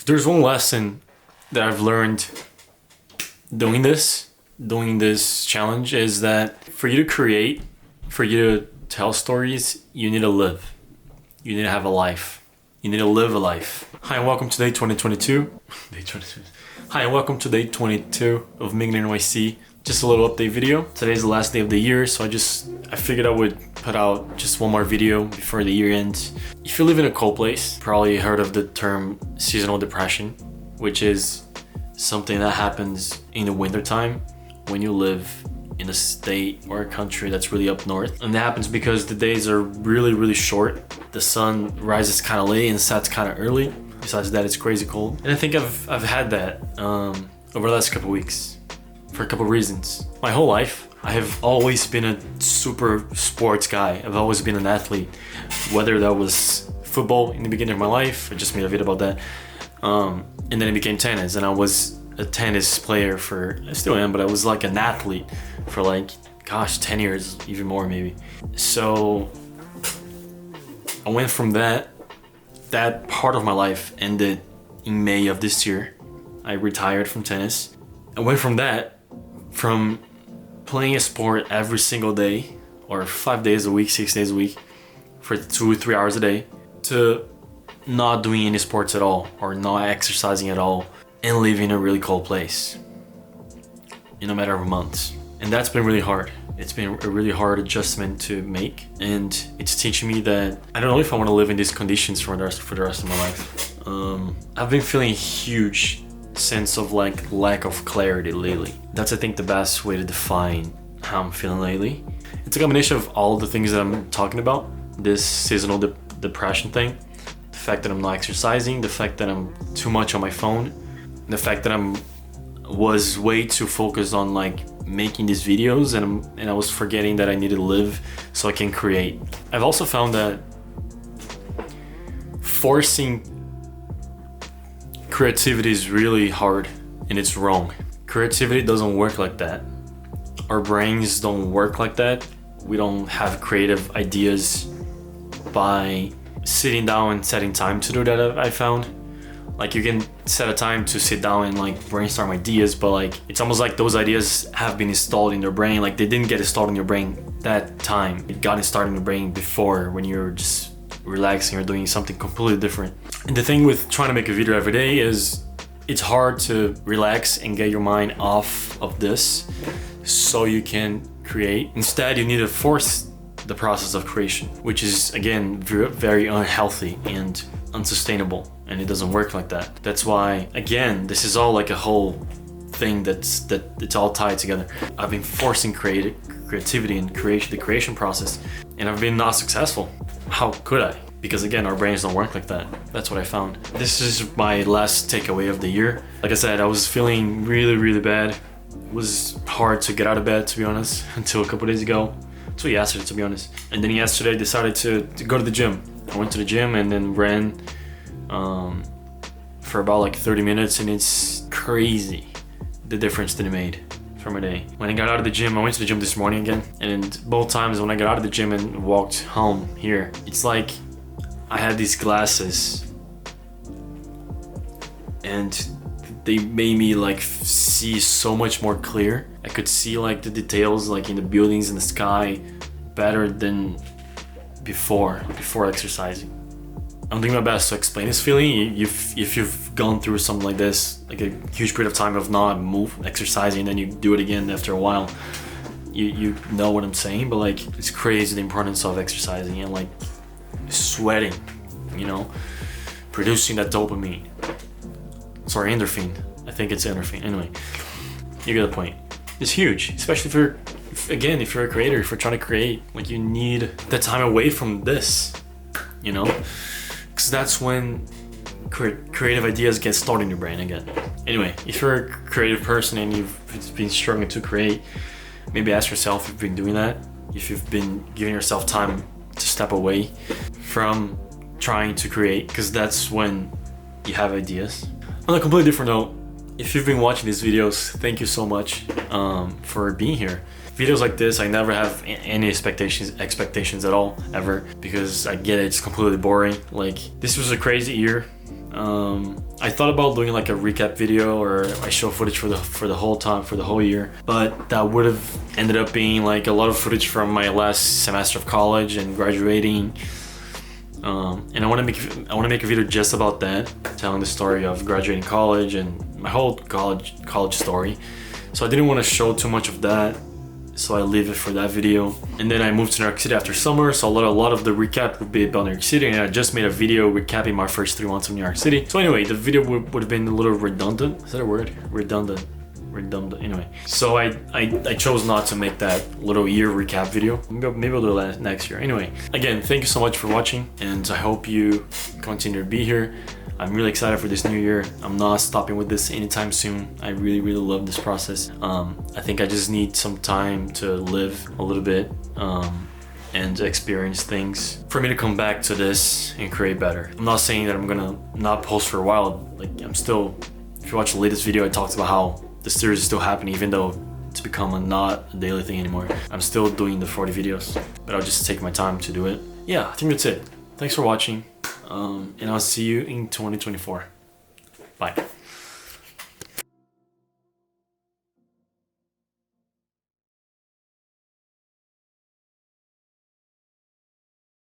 there's one lesson that I've learned doing this challenge is that for you to create, for you to tell stories, you need to live. You need to have a life. You need to live a life. Hi and welcome to day 2022. Hi and welcome to day 22 of Mig In NYC. Just a little update video. Today's the last day of the year, so I figured I would put out just one more video before the year ends. If you live in a cold place, probably heard of the term seasonal depression, which is something that happens in the wintertime when you live in a state or a country that's really up north. And that happens because the days are really short. The sun rises kind of late and sets kind of early. Besides that, it's crazy cold. And I think I've had that over the last couple weeks for a couple reasons. My whole life, I have always been a super sports guy. I've always been an athlete, whether that was football in the beginning of my life. I just made a video about that. And then it became tennis, and I was a tennis player I still am, but I was like an athlete for 10 years, even more maybe. So I went from that part of my life ended in May of this year. I retired from tennis. I went from playing a sport every single day, or 5 days a week, 6 days a week, for 2 or 3 hours a day, to not doing any sports at all, or not exercising at all, and living in a really cold place in a matter of months. And that's been really hard. It's been a really hard adjustment to make, and it's teaching me that I don't know if I want to live in these conditions for the rest of my life. I've been feeling a huge sense of lack of clarity lately. That's, I think, the best way to define how I'm feeling lately. It's a combination of all the things that I'm talking about. This seasonal depression thing, the fact that I'm not exercising, the fact that I'm too much on my phone, the fact that was way too focused on making these videos, and I was forgetting that I need to live so I can create. I've also found that forcing creativity is really hard, and it's wrong. Creativity doesn't work like that. Our brains don't work like that. We don't have creative ideas by sitting down and setting time to do that, I found. You can set a time to sit down and brainstorm ideas, but it's almost like those ideas have been installed in your brain. They didn't get installed in your brain that time. It got installed in your brain before, when you're just relaxing or doing something completely different. And the thing with trying to make a video every day is it's hard to relax and get your mind off of this so you can create. Instead, you need to force the process of creation, which is, again, very unhealthy and unsustainable, and it doesn't work like that. That's why, again, this is all a whole thing that it's all tied together. I've been forcing creativity and the creation process, and I've been not successful. How could I? Because again, our brains don't work like that. That's what I found. This is my last takeaway of the year. Like I said, I was feeling really bad. It was hard to get out of bed, to be honest, until a couple days ago. Until yesterday, to be honest. And then yesterday I decided to go to the gym. I went to the gym and then ran for about 30 minutes, and it's crazy the difference that it made for my day. When I got out of the gym, I went to the gym this morning again, and both times when I got out of the gym and walked home here, it's like I had these glasses and they made me see so much more clear. I could see the details in the buildings and the sky better than before exercising. I'm doing my best to explain this feeling. If you've gone through something like this, a huge period of time of not exercising, and then you do it again after a while, you know what I'm saying. But it's crazy the importance of exercising and sweating, producing that dopamine. Sorry, endorphin. I think it's endorphin. Anyway, you get the point. It's huge, especially if you're a creator, if you're trying to create. You need that time away from this, because that's when creative ideas get started in your brain again. Anyway, if you're a creative person and you've been struggling to create, maybe ask yourself if you've been doing that, if you've been giving yourself time to step away from trying to create, because that's when you have ideas. On a completely different note, if you've been watching these videos, thank you so much for being here. Videos like this, I never have any expectations at all, ever, because I get it, it's completely boring. This was a crazy year. I thought about doing like a recap video or I show footage for the whole time, for the whole year, but that would have ended up being like a lot of footage from my last semester of college and graduating. And I want to make a video just about that, telling the story of graduating college and my whole college story. So I didn't want to show too much of that, so I leave it for that video. And then I moved to New York City after summer, so a lot of the recap would be about New York City, and I just made a video recapping my first 3 months of New York City. So anyway, the video would have been a little redundant. Is that a word? Redundant. Anyway, so I chose not to make that little year recap video. Maybe I'll do that next year. Anyway, again, thank you so much for watching, and I hope you continue to be here. I'm really excited for this new year. I'm not stopping with this anytime soon. I really love this process. I think I just need some time to live a little bit and experience things for me to come back to this and create better. I'm not saying that I'm gonna not post for a while. Like, I'm still, if you watch the latest video, I talked about how the series is still happening, even though it's become not a daily thing anymore. I'm still doing the 40 videos, but I'll just take my time to do it. Yeah, I think that's it. Thanks for watching, and I'll see you in 2024. Bye.